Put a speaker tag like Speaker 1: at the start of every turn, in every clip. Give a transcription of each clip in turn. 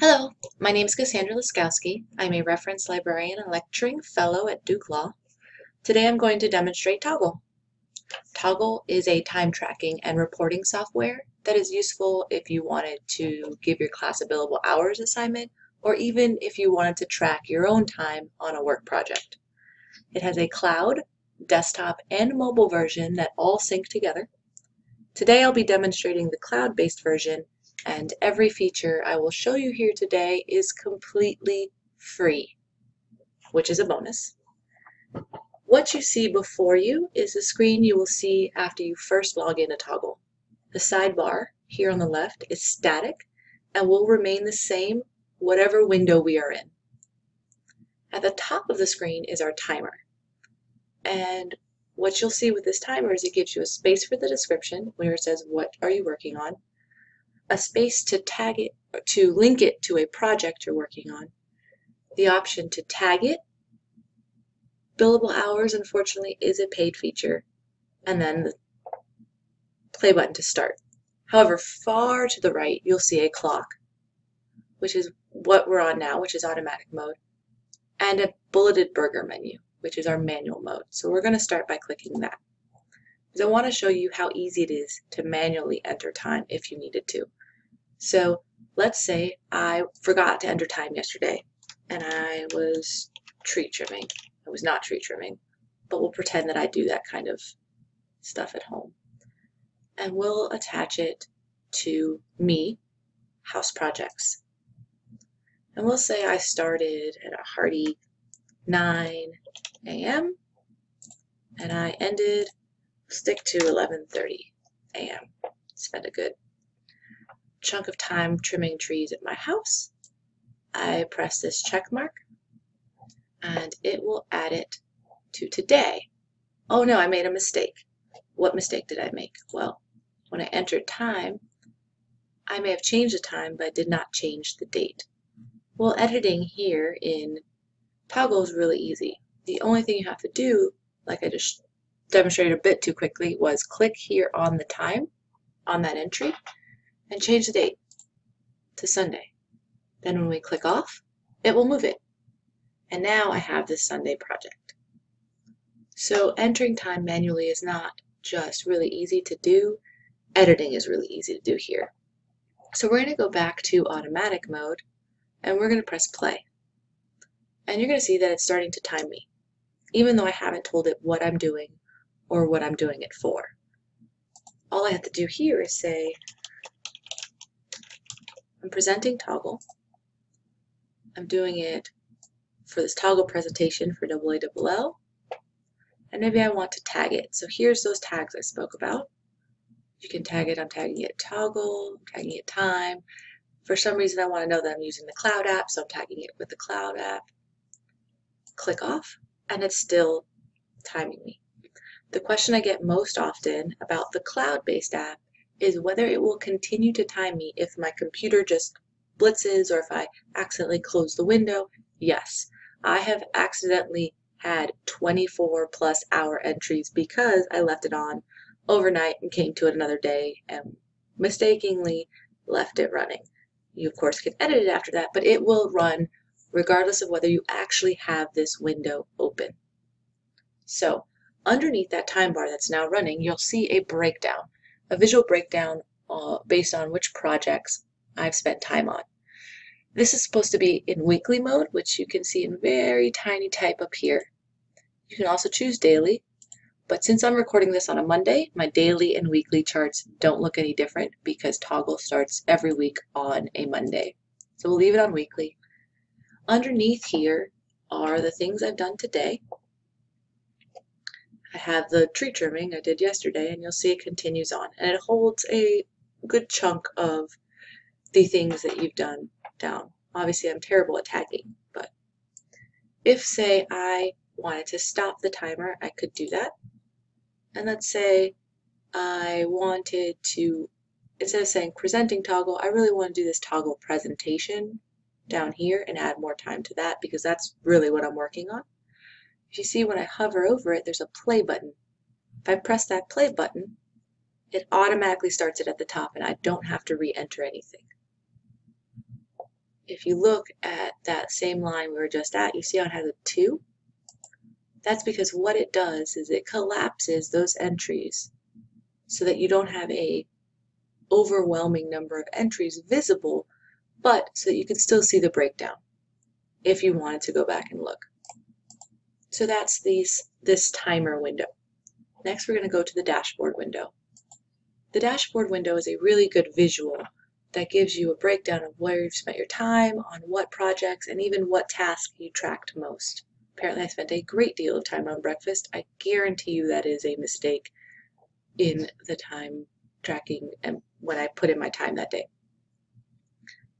Speaker 1: Hello, my name is Cassandra Laskowski. I'm a reference librarian and lecturing fellow at Duke Law. Today I'm going to demonstrate Toggl. Toggl is a time tracking and reporting software that is useful if you wanted to give your class a billable hours assignment or even if you wanted to track your own time on a work project. It has a cloud, desktop, and mobile version that all sync together. Today I'll be demonstrating the cloud-based version, and every feature I will show you here today is completely free, which is a bonus. What you see before you is the screen you will see after you first log into Toggl. The sidebar here on the left is static and will remain the same whatever window we are in. At the top of the screen is our timer. And what you'll see with this timer is it gives you a space for the description where it says what are you working on, a space to tag it, to link it to a project you're working on, the option to tag it. Billable hours, unfortunately, is a paid feature, and then the play button to start. However, far to the right, you'll see a clock, which is what we're on now, which is automatic mode, and a bulleted burger menu, which is our manual mode. So we're going to start by clicking that, because I want to show you how easy it is to manually enter time if you needed to. So let's say I forgot to enter time yesterday, and I was tree trimming. I was not tree trimming, but we'll pretend that I do that kind of stuff at home. And we'll attach it to me, house projects. And we'll say I started at a hearty 9 a.m. and I ended, stick to 11:30 a.m. Spent a good chunk of time trimming trees at my house. I press this check mark and it will add it to today. Oh no, I made a mistake. What mistake did I make? Well, when I entered time, I may have changed the time, but I did not change the date. Well, editing here in Toggl is really easy. The only thing you have to do, like I just demonstrated a bit too quickly, was click here on the time, on that entry, and change the date to Sunday. Then when we click off, it will move it. And now I have this Sunday project. So entering time manually is not just really easy to do, editing is really easy to do here. So we're going to go back to automatic mode and we're going to press play. And you're going to see that it's starting to time me, even though I haven't told it what I'm doing or what I'm doing it for. All I have to do here is say, I'm presenting Toggl. I'm doing it for this Toggl presentation for AALL, and maybe I want to tag it. So here's those tags I spoke about. You can tag it, I'm tagging it Toggl, I'm tagging it time. For some reason I want to know that I'm using the cloud app, so I'm tagging it with the cloud app. Click off, and it's still timing me. The question I get most often about the cloud-based app is whether it will continue to time me if my computer just blitzes or if I accidentally close the window. Yes, I have accidentally had 24+ hour entries because I left it on overnight and came to it another day and mistakenly left it running. You of course can edit it after that, but it will run regardless of whether you actually have this window open. So underneath that time bar that's now running, you'll see a breakdown, a visual breakdown based on which projects I've spent time on. This is supposed to be in weekly mode, which you can see in very tiny type up here. You can also choose daily, but since I'm recording this on a Monday, my daily and weekly charts don't look any different because Toggl starts every week on a Monday. So we'll leave it on weekly. Underneath here are the things I've done today. I have the tree trimming I did yesterday, and you'll see it continues on. And it holds a good chunk of the things that you've done down. Obviously, I'm terrible at tagging, but if, say, I wanted to stop the timer, I could do that. And let's say I wanted to, instead of saying presenting Toggl, I really want to do this Toggl presentation down here and add more time to that because that's really what I'm working on. If you see when I hover over it, there's a play button. If I press that play button, it automatically starts it at the top and I don't have to re-enter anything. if you look at that same line we were just at, you see how it has a 2? That's because what it does is it collapses those entries so that you don't have a overwhelming number of entries visible, but so that you can still see the breakdown if you wanted to go back and look. So that's this timer window. Next, we're going to go to the dashboard window. The dashboard window is a really good visual that gives you a breakdown of where you've spent your time, on what projects, and even what tasks you tracked most. Apparently, I spent a great deal of time on breakfast. I guarantee you that is a mistake in the time tracking and when I put in my time that day.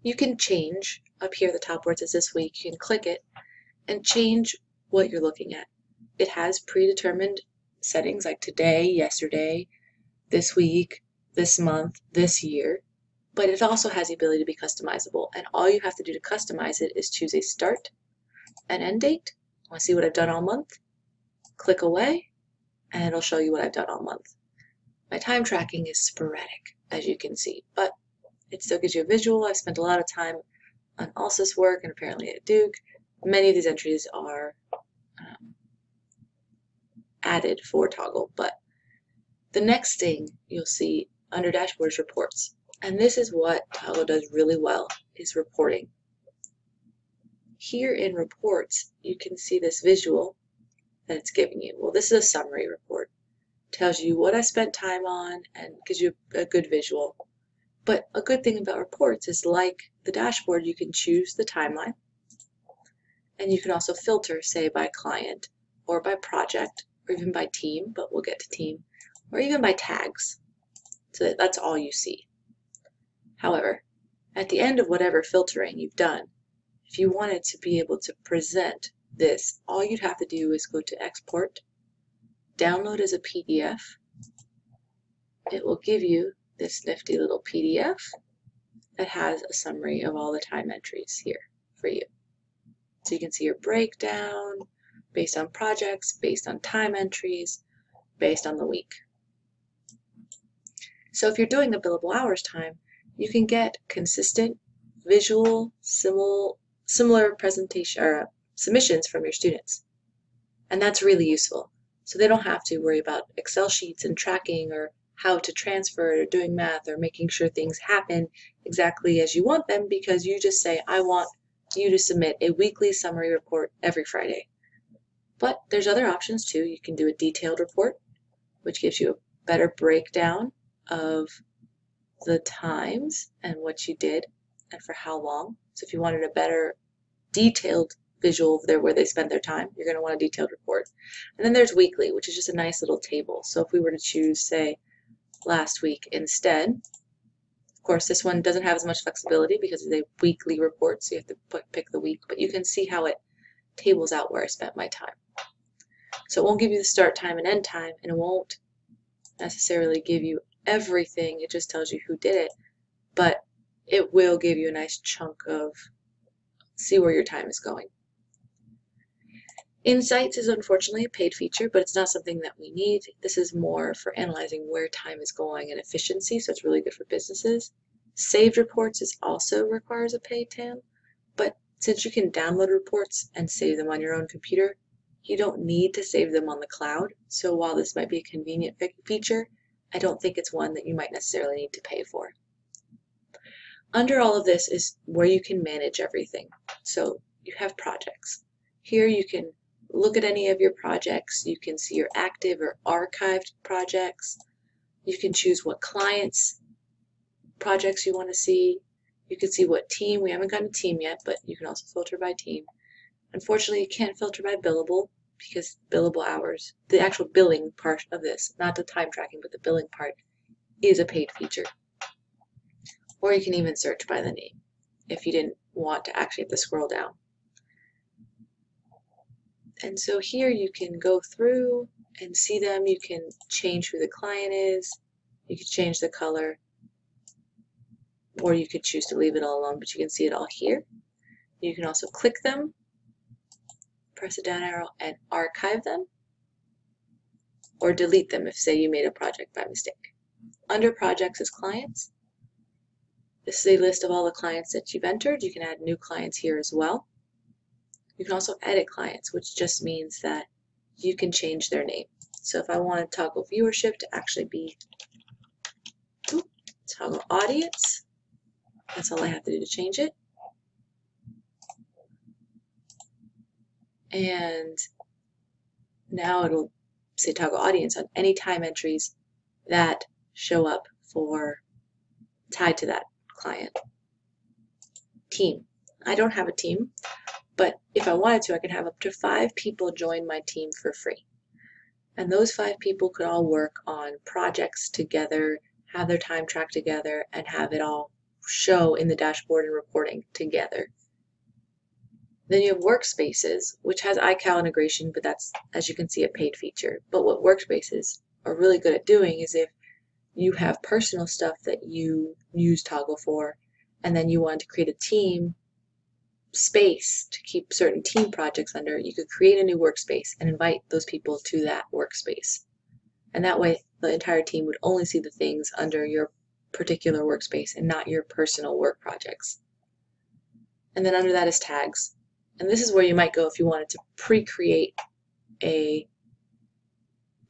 Speaker 1: You can change up here at the top where it says this week. You can click it and change what you're looking at. It has predetermined settings like today, yesterday, this week, this month, this year, but it also has the ability to be customizable. And all you have to do to customize it is choose a start, an end date. Want to see what I've done all month? Click away, and it'll show you what I've done all month. My time tracking is sporadic, as you can see, but it still gives you a visual. I've spent a lot of time on AALL work and apparently at Duke. Many of these entries are added for Toggl, but the next thing you'll see under dashboard is reports. And this is what Toggl does really well, is reporting. Here in reports, you can see this visual that it's giving you. Well, this is a summary report. It tells you what I spent time on and gives you a good visual. But a good thing about reports is, like the dashboard, you can choose the timeline, and you can also filter, say, by client or by project or even by team, but we'll get to team, or even by tags. So that's all you see. However, at the end of whatever filtering you've done, if you wanted to be able to present this, all you'd have to do is go to export, download as a PDF. It will give you this nifty little PDF that has a summary of all the time entries here for you. So you can see your breakdown based on projects, based on time entries, based on the week. So if you're doing the billable hours time, you can get consistent, visual, similar presentation or submissions from your students. And that's really useful. So they don't have to worry about Excel sheets and tracking or how to transfer it or doing math or making sure things happen exactly as you want them, because you just say, I want you to submit a weekly summary report every Friday. But there's other options too. You can do a detailed report, which gives you a better breakdown of the times and what you did and for how long. So if you wanted a better detailed visual of where they spent their time, you're going to want a detailed report. And then there's weekly, which is just a nice little table. So if we were to choose, say, last week instead, of course this one doesn't have as much flexibility because it's a weekly report, so you have to pick the week, but you can see how it tables out where I spent my time. So it won't give you the start time and end time, and it won't necessarily give you everything. It just tells you who did it, but it will give you a nice chunk of see where your time is going. Insights is unfortunately a paid feature, but it's not something that we need. This is more for analyzing where time is going and efficiency, so it's really good for businesses. Saved reports also requires a paid TAM, but since you can download reports and save them on your own computer, you don't need to save them on the cloud. So while this might be a convenient feature, I don't think it's one that you might necessarily need to pay for. Under all of this is where you can manage everything. So you have projects. Here you can look at any of your projects. You can see your active or archived projects. You can choose what clients' projects you want to see. You can see what team. We haven't gotten a team yet, but you can also filter by team. Unfortunately, you can't filter by billable because billable hours, the actual billing part of this, not the time tracking, but the billing part, is a paid feature. Or you can even search by the name if you didn't want to actually have to scroll down. And so here you can go through and see them. You can change who the client is. You can change the color. Or you could choose to leave it all alone, but you can see it all here. You can also click them, press a down arrow, and archive them. Or delete them if, say, you made a project by mistake. Under projects is clients. This is a list of all the clients that you've entered. You can add new clients here as well. You can also edit clients, which just means that you can change their name. So if I wanted Toggl viewership to actually be Toggl audience, that's all I have to do to change it. And now it'll say Toggl audience on any time entries that show up for tied to that client. Team. I don't have a team, but if I wanted to, I could have up to 5 people join my team for free. And those 5 people could all work on projects together, have their time tracked together, and have it all show in the dashboard and reporting together. Then you have workspaces, which has iCal integration, but that's, as you can see, a paid feature. But what workspaces are really good at doing is if you have personal stuff that you use Toggl for, and then you want to create a team space to keep certain team projects under, you could create a new workspace and invite those people to that workspace. And that way, the entire team would only see the things under your particular workspace and not your personal work projects. And then under that is tags. And this is where you might go if you wanted to pre-create a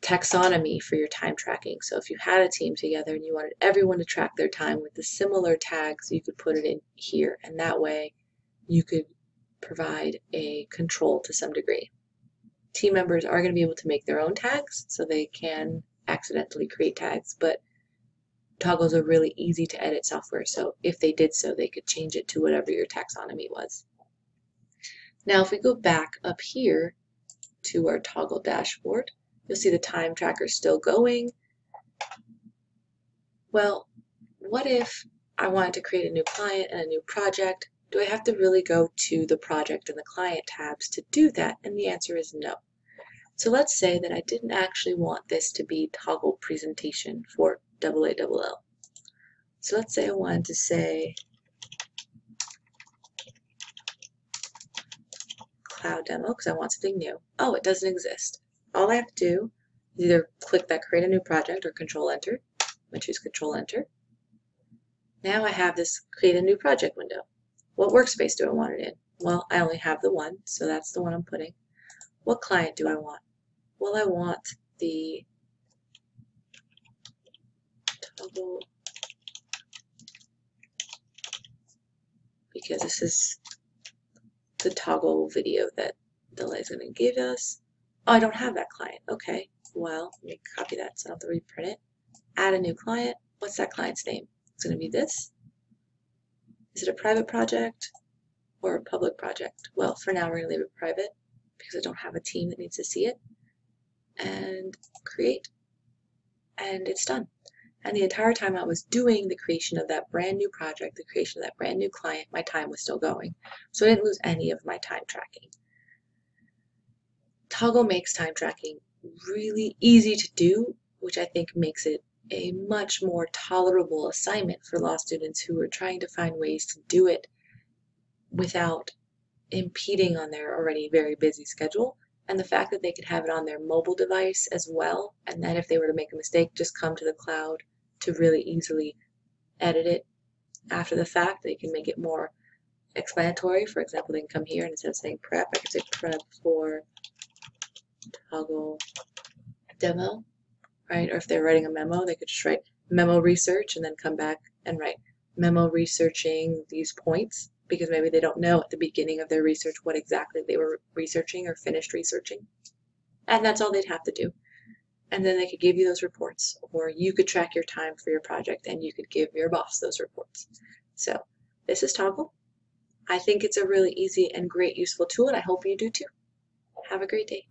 Speaker 1: taxonomy for your time tracking. So if you had a team together and you wanted everyone to track their time with the similar tags, you could put it in here. And that way, you could provide a control to some degree. Team members are going to be able to make their own tags, so they can accidentally create tags, but Toggl is a really easy to edit software, so if they did so, they could change it to whatever your taxonomy was. Now, if we go back up here to our Toggl dashboard, you'll see the time tracker still going. Well, what if I wanted to create a new client and a new project? Do I have to really go to the project and the client tabs to do that? And the answer is no. So let's say that I didn't actually want this to be Toggl presentation for AALL. So let's say I wanted to say cloud demo because I want something new. Oh, it doesn't exist. All I have to do is either click that create a new project or control enter. I'm going to choose control enter. Now I have this create a new project window. What workspace do I want it in? Well, I only have the one, so that's the one I'm putting. What client do I want? Well, I want the Toggl, because this is the Toggl video that Delay is going to give us. Oh, I don't have that client. Okay, well, let me copy that so I don't have to reprint it. Add a new client. What's that client's name? It's going to be this. Is it a private project or a public project? Well, for now, we're going to leave it private because I don't have a team that needs to see it. And create, and it's done. And the entire time I was doing the creation of that brand new project, the creation of that brand new client, my time was still going. So I didn't lose any of my time tracking. Toggl makes time tracking really easy to do, which I think makes it a much more tolerable assignment for law students who are trying to find ways to do it without impeding on their already very busy schedule. And the fact that they could have it on their mobile device as well, and then if they were to make a mistake, just come to the cloud to really easily edit it after the fact. They can make it more explanatory. For example, they can come here and instead of saying prep, I could say prep for Toggl demo, right? Or if they're writing a memo, they could just write memo research and then come back and write memo researching these points, because maybe they don't know at the beginning of their research what exactly they were researching or finished researching. And that's all they'd have to do. And then they could give you those reports, or you could track your time for your project and you could give your boss those reports. So this is Toggl. I think it's a really easy and great useful tool, and I hope you do too. Have a great day.